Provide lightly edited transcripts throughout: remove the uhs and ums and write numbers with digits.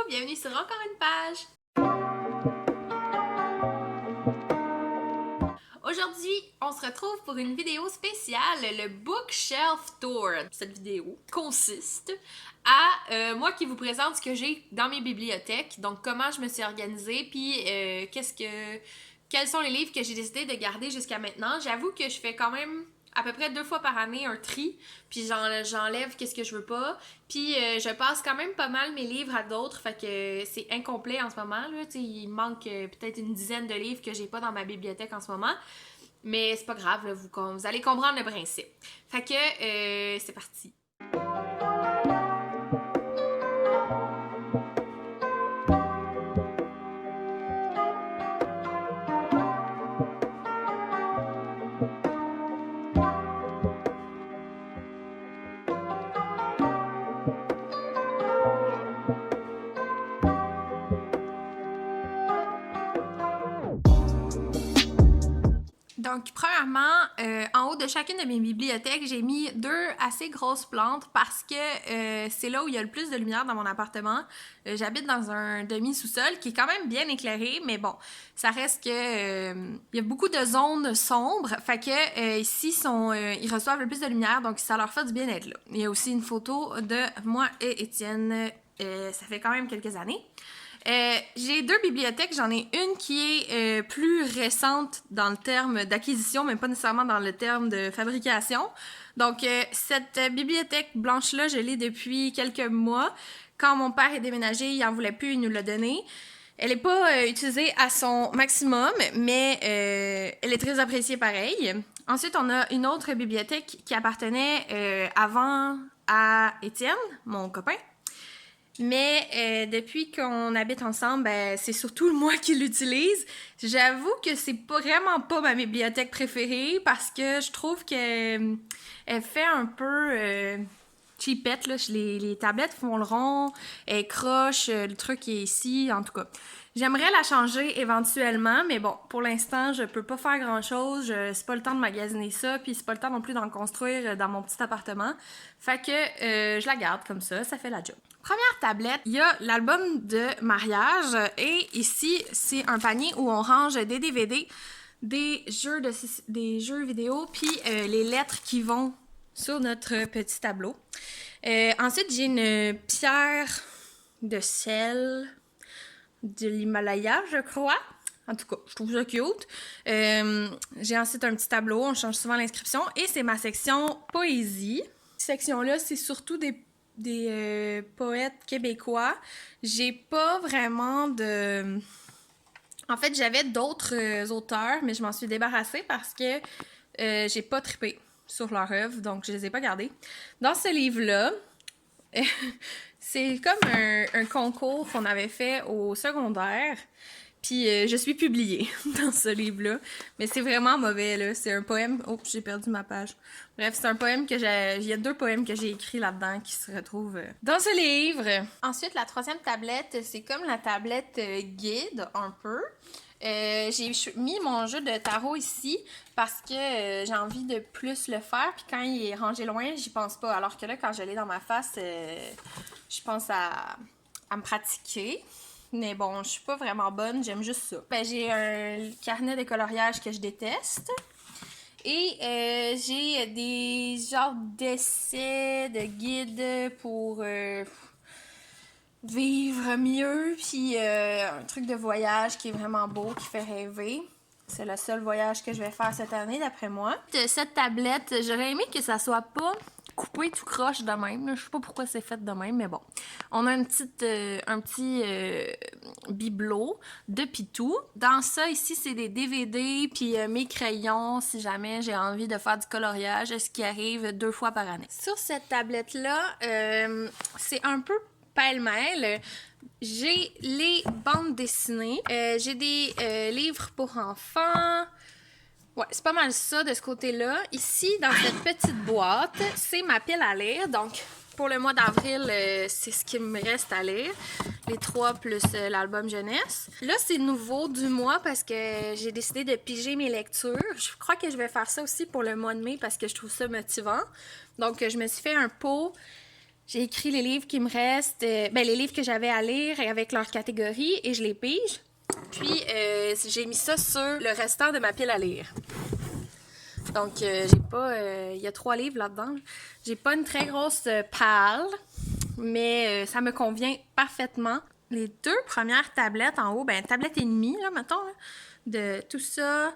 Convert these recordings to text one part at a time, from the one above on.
bienvenue sur Encore une page! Aujourd'hui, on se retrouve pour une vidéo spéciale, le Bookshelf Tour. Cette vidéo consiste à moi qui vous présente ce que j'ai dans mes bibliothèques, donc comment je me suis organisée, puis quels sont les livres que j'ai décidé de garder jusqu'à maintenant. J'avoue que je fais quand même à peu près 2 fois par année un tri, puis j'enlève qu'est-ce que je veux pas, puis je passe quand même pas mal mes livres à d'autres, fait que c'est incomplet en ce moment, là, tu sais, il manque peut-être une dizaine de livres que j'ai pas dans ma bibliothèque en ce moment, mais c'est pas grave, là, vous allez comprendre le principe. Fait que c'est parti. Donc, premièrement, en haut de chacune de mes bibliothèques, j'ai mis 2 assez grosses plantes parce que c'est là où il y a le plus de lumière dans mon appartement. J'habite dans un demi-sous-sol qui est quand même bien éclairé, mais bon, ça reste que il y a beaucoup de zones sombres, fait que ici, ils reçoivent le plus de lumière, donc ça leur fait du bien d'être là. Il y a aussi une photo de moi et Étienne, ça fait quand même quelques années. J'ai 2 bibliothèques. J'en ai une qui est plus récente dans le terme d'acquisition, mais pas nécessairement dans le terme de fabrication. Donc, cette bibliothèque blanche-là, je l'ai depuis quelques mois. Quand mon père est déménagé, il en voulait plus, il nous l'a donnée. Elle n'est pas utilisée à son maximum, mais elle est très appréciée pareil. Ensuite, on a une autre bibliothèque qui appartenait avant à Étienne, mon copain. Mais depuis qu'on habite ensemble, c'est surtout moi qui l'utilise. J'avoue que c'est vraiment pas ma bibliothèque préférée parce que je trouve qu'elle fait un peu cheapette, là. Les tablettes font le rond, elle croche, le truc est ici, en tout cas. J'aimerais la changer éventuellement, mais bon, pour l'instant, je peux pas faire grand-chose. C'est pas le temps de magasiner ça, puis c'est pas le temps non plus d'en construire dans mon petit appartement. Fait que je la garde comme ça fait la job. Première tablette, il y a l'album de mariage et ici, c'est un panier où on range des DVD, des jeux vidéo, puis les lettres qui vont sur notre petit tableau. Ensuite, j'ai une pierre de sel de l'Himalaya, je crois. En tout cas, je trouve ça cute. J'ai ensuite un petit tableau, on change souvent l'inscription. Et c'est ma section poésie. Cette section-là, c'est surtout des poètes québécois. J'ai pas vraiment de... En fait, j'avais d'autres auteurs, mais je m'en suis débarrassée parce que j'ai pas trippé sur leur œuvre, donc je les ai pas gardés. Dans ce livre-là, c'est comme un concours qu'on avait fait au secondaire. Puis je suis publiée dans ce livre-là. Mais c'est vraiment mauvais, là. C'est un poème... Oh, j'ai perdu ma page. Bref, c'est un poème que j'ai... Il y a 2 poèmes que j'ai écrits là-dedans qui se retrouvent dans ce livre. Ensuite, la 3e tablette, c'est comme la tablette guide, un peu. J'ai mis mon jeu de tarot ici parce que j'ai envie de plus le faire. Puis quand il est rangé loin, j'y pense pas. Alors que là, quand je l'ai dans ma face, je pense à me pratiquer. Mais bon, je suis pas vraiment bonne, j'aime juste ça. J'ai un carnet de coloriage que je déteste. Et j'ai des genres d'essais, de guides pour vivre mieux. Puis un truc de voyage qui est vraiment beau, qui fait rêver. C'est le seul voyage que je vais faire cette année, d'après moi. Cette tablette, j'aurais aimé que ça soit pas coupé tout croche de même. Je sais pas pourquoi c'est fait de même, mais bon. On a un petit bibelot de Pitou. Dans ça, ici, c'est des DVD, puis mes crayons, si jamais j'ai envie de faire du coloriage, ce qui arrive 2 fois par année. Sur cette tablette-là, c'est un peu pêle-mêle. J'ai les bandes dessinées. J'ai des livres pour enfants. Ouais, c'est pas mal ça de ce côté-là. Ici, dans cette petite boîte, c'est ma pile à lire. Donc, pour le mois d'avril, c'est ce qui me reste à lire. Les 3 plus l'album jeunesse. Là, c'est nouveau du mois parce que j'ai décidé de piger mes lectures. Je crois que je vais faire ça aussi pour le mois de mai parce que je trouve ça motivant. Donc, je me suis fait un pot J'ai écrit les livres qui me restent, les livres que j'avais à lire avec leur catégorie et je les pige. Puis, j'ai mis ça sur le restant de ma pile à lire. Donc, j'ai pas... il y a 3 livres là-dedans. J'ai pas une très grosse palle, mais ça me convient parfaitement. Les 2 premières tablettes en haut, tablette et demie, là, mettons, là, de tout ça.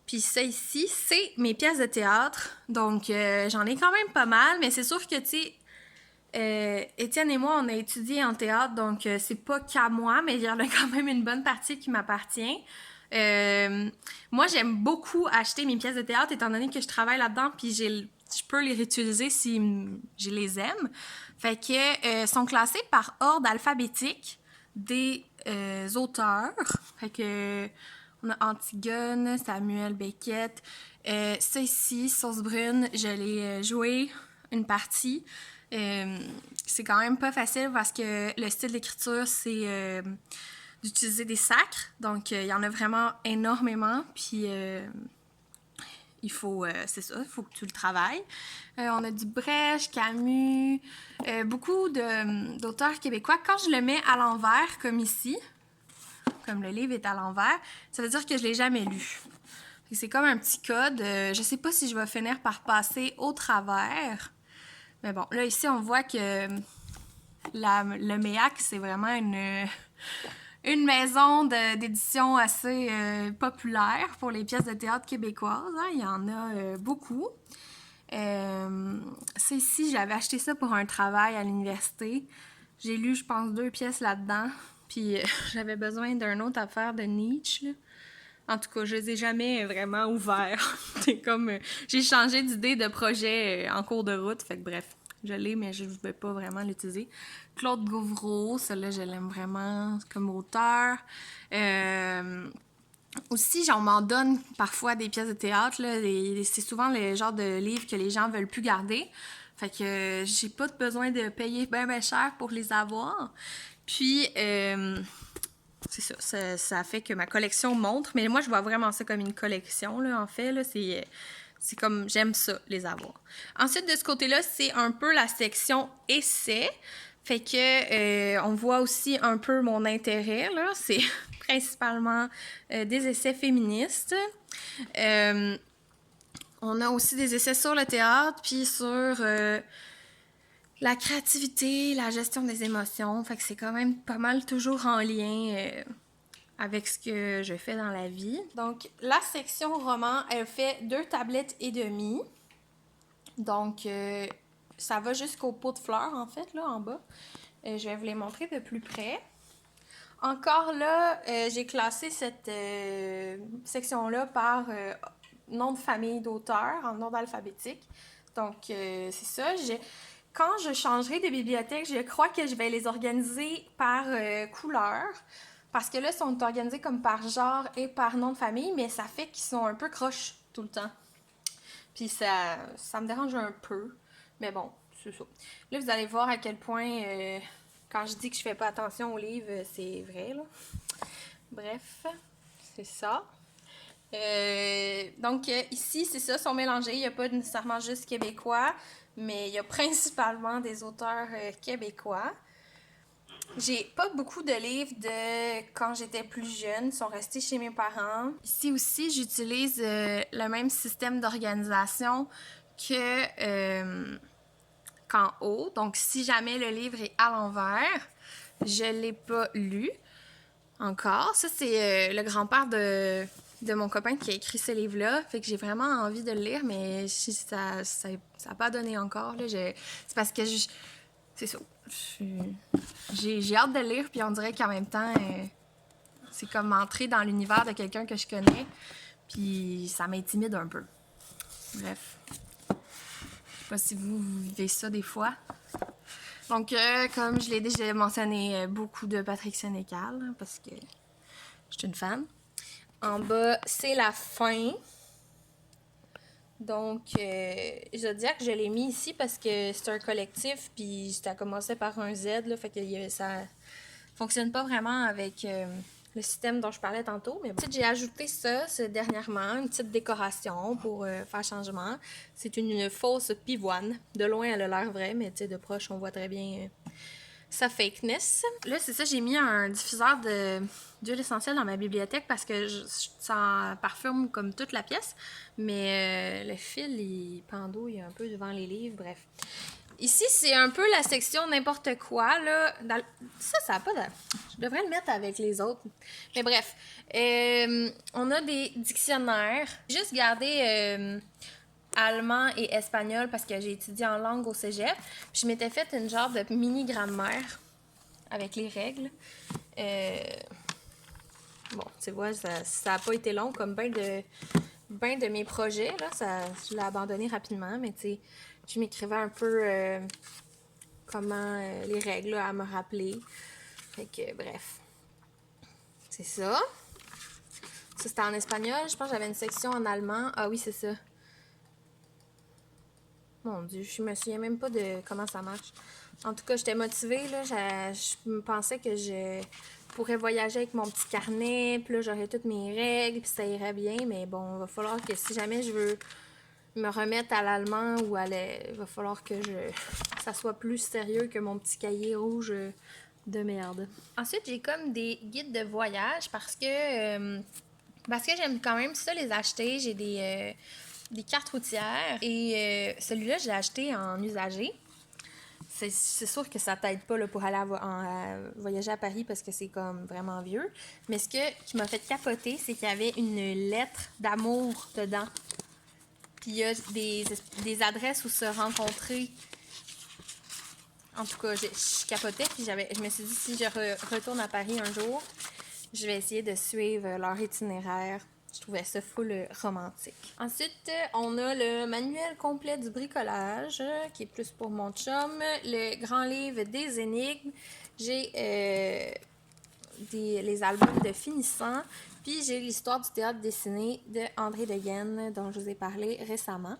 Puis ça ici, c'est mes pièces de théâtre. Donc, j'en ai quand même pas mal, mais c'est sûr que, tu sais, Étienne et moi, on a étudié en théâtre, donc c'est pas qu'à moi, mais il y en a quand même une bonne partie qui m'appartient. Moi, j'aime beaucoup acheter mes pièces de théâtre, étant donné que je travaille là-dedans, puis je peux les réutiliser si je les aime. Fait que sont classées par ordre alphabétique des auteurs. Fait que on a Antigone, Samuel Beckett. Ça ici, Sauce Brune, je l'ai joué une partie. C'est quand même pas facile parce que le style d'écriture, c'est d'utiliser des sacres. Donc, il y en a vraiment énormément. Puis, il faut, c'est ça, il faut que tu le travailles. On a du Brecht, Camus, beaucoup d'auteurs québécois. Quand je le mets à l'envers, comme ici, comme le livre est à l'envers, ça veut dire que je l'ai jamais lu. C'est comme un petit code. Je sais pas si je vais finir par passer au travers. Mais bon, là, ici, on voit que le MEAC, c'est vraiment une maison d'édition assez populaire pour les pièces de théâtre québécoises. Hein. Il y en a beaucoup. Ça ici, j'avais acheté ça pour un travail à l'université. J'ai lu, je pense, 2 pièces là-dedans. Puis j'avais besoin d'une autre affaire de Nietzsche. Là. En tout cas, je les ai jamais vraiment ouverts. C'est comme... j'ai changé d'idée de projet en cours de route. Fait que bref, je l'ai, mais je ne vais pas vraiment l'utiliser. Claude Gauvreau, celle-là, je l'aime vraiment comme auteur. Aussi, j'en m'en donne parfois des pièces de théâtre. Là, c'est souvent le genre de livre que les gens veulent plus garder. Fait que j'ai pas besoin de payer bien cher pour les avoir. Puis, c'est ça, ça fait que ma collection montre. Mais moi, je vois vraiment ça comme une collection, là, en fait. Là, c'est comme, j'aime ça, les avoir. Ensuite, de ce côté-là, c'est un peu la section essais. Fait que on voit aussi un peu mon intérêt, là. C'est principalement des essais féministes. On a aussi des essais sur le théâtre, puis sur la créativité, la gestion des émotions. Fait que c'est quand même pas mal toujours en lien avec ce que je fais dans la vie. Donc, la section roman, elle fait 2 tablettes et demie. Donc, ça va jusqu'au pot de fleurs, en fait, là, en bas. Je vais vous les montrer de plus près. Encore là, j'ai classé cette section-là par nom de famille d'auteur, en ordre alphabétique. Donc, c'est ça. Quand je changerai de bibliothèque, je crois que je vais les organiser par couleur. Parce que là, ils sont organisés comme par genre et par nom de famille, mais ça fait qu'ils sont un peu croches tout le temps. Puis ça me dérange un peu. Mais bon, c'est ça. Là, vous allez voir à quel point, quand je dis que je fais pas attention aux livres, c'est vrai, là. Bref, c'est ça. Donc, ici, c'est ça, sont mélangés. Il n'y a pas nécessairement juste québécois, mais il y a principalement des auteurs québécois. J'ai pas beaucoup de livres de quand j'étais plus jeune, ils sont restés chez mes parents. Ici aussi, j'utilise le même système d'organisation qu'en haut. Donc, si jamais le livre est à l'envers, je l'ai pas lu encore. Ça, c'est le grand-père de mon copain qui a écrit ce livre-là. Fait que j'ai vraiment envie de le lire, mais ça a pas donné encore. Là. C'est parce que c'est ça. J'ai hâte de le lire, puis on dirait qu'en même temps, c'est comme entrer dans l'univers de quelqu'un que je connais, puis ça m'intimide un peu. Bref. Je sais pas si vous vivez ça des fois. Donc, comme je l'ai déjà mentionné, beaucoup de Patrick Sénécal, parce que je suis une fan. En bas, c'est la fin. Donc, Zodiac, je l'ai mis ici parce que c'est un collectif, puis ça commençait par un Z, là, fait que ça fonctionne pas vraiment avec le système dont je parlais tantôt. Mais bon. Ensuite, j'ai ajouté ça dernièrement, une petite décoration pour faire changement. C'est une fausse pivoine. De loin, elle a l'air vraie, mais de proche, on voit très bien sa fakeness. Là, c'est ça, j'ai mis un diffuseur d'huile essentielle dans ma bibliothèque parce que ça parfume comme toute la pièce. Mais le fil, il pendouille un peu devant les livres, bref. Ici, c'est un peu la section n'importe quoi, là. Ça a pas de... Je devrais le mettre avec les autres. Mais bref, on a des dictionnaires. J'ai juste gardé allemand et espagnol parce que j'ai étudié en langue au cégep. Puis je m'étais fait une genre de mini-grammaire avec les règles. Bon, tu vois, ça a pas été long comme ben de mes projets, là. Je l'ai abandonné rapidement, mais tu sais, je m'écrivais un peu comment les règles là, à me rappeler. Fait que, bref. C'est ça. Ça, c'était en espagnol. Je pense que j'avais une section en allemand. Ah oui, c'est ça. Mon Dieu, je me souviens même pas de comment ça marche. En tout cas, j'étais motivée, là. Je me pensais que je pourrais voyager avec mon petit carnet, puis là, j'aurais toutes mes règles, puis ça irait bien. Mais bon, il va falloir que si jamais je veux me remettre à l'allemand ou il va falloir que ça soit plus sérieux que mon petit cahier rouge de merde. Ensuite, j'ai comme des guides de voyage parce que j'aime quand même ça les acheter. J'ai des cartes routières et celui-là, je l'ai acheté en usagé. C'est sûr que ça t'aide pas là, pour aller voyager à Paris parce que c'est comme vraiment vieux. Mais ce qui m'a fait capoter, c'est qu'il y avait une lettre d'amour dedans. Puis il y a des adresses où se rencontrer. En tout cas, je capotais. Puis je me suis dit, si je retourne à Paris un jour, je vais essayer de suivre leur itinéraire. Je trouvais ça full romantique. Ensuite, on a le manuel complet du bricolage, qui est plus pour mon chum. Le grand livre des énigmes. J'ai les albums de finissants. Puis j'ai l'histoire du théâtre dessiné de André Degaine, dont je vous ai parlé récemment.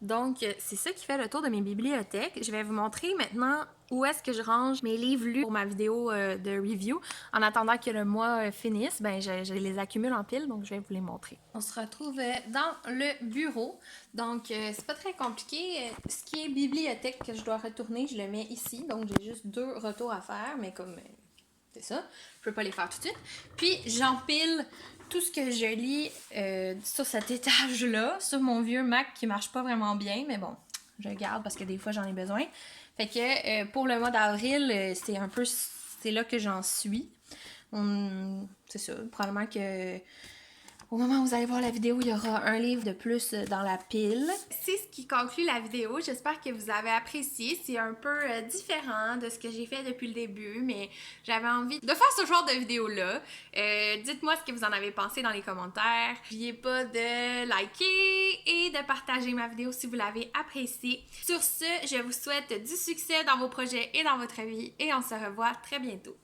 Donc, c'est ça qui fait le tour de mes bibliothèques. Je vais vous montrer maintenant où est-ce que je range mes livres lus pour ma vidéo de review. En attendant que le mois finisse, je les accumule en pile, donc je vais vous les montrer. On se retrouve dans le bureau. Donc, c'est pas très compliqué. Ce qui est bibliothèque que je dois retourner, je le mets ici. Donc, j'ai juste 2 retours à faire, mais comme... c'est ça. Je peux pas les faire tout de suite. Puis, j'empile tout ce que je lis sur cet étage-là, sur mon vieux Mac qui marche pas vraiment bien, mais bon, je le garde parce que des fois, j'en ai besoin. Fait que pour le mois d'avril, c'est là que j'en suis. C'est ça, probablement que... Au moment où vous allez voir la vidéo, il y aura un livre de plus dans la pile. C'est ce qui conclut la vidéo. J'espère que vous avez apprécié. C'est un peu différent de ce que j'ai fait depuis le début, mais j'avais envie de faire ce genre de vidéo-là. Dites-moi ce que vous en avez pensé dans les commentaires. N'oubliez pas de liker et de partager ma vidéo si vous l'avez appréciée. Sur ce, je vous souhaite du succès dans vos projets et dans votre vie et on se revoit très bientôt.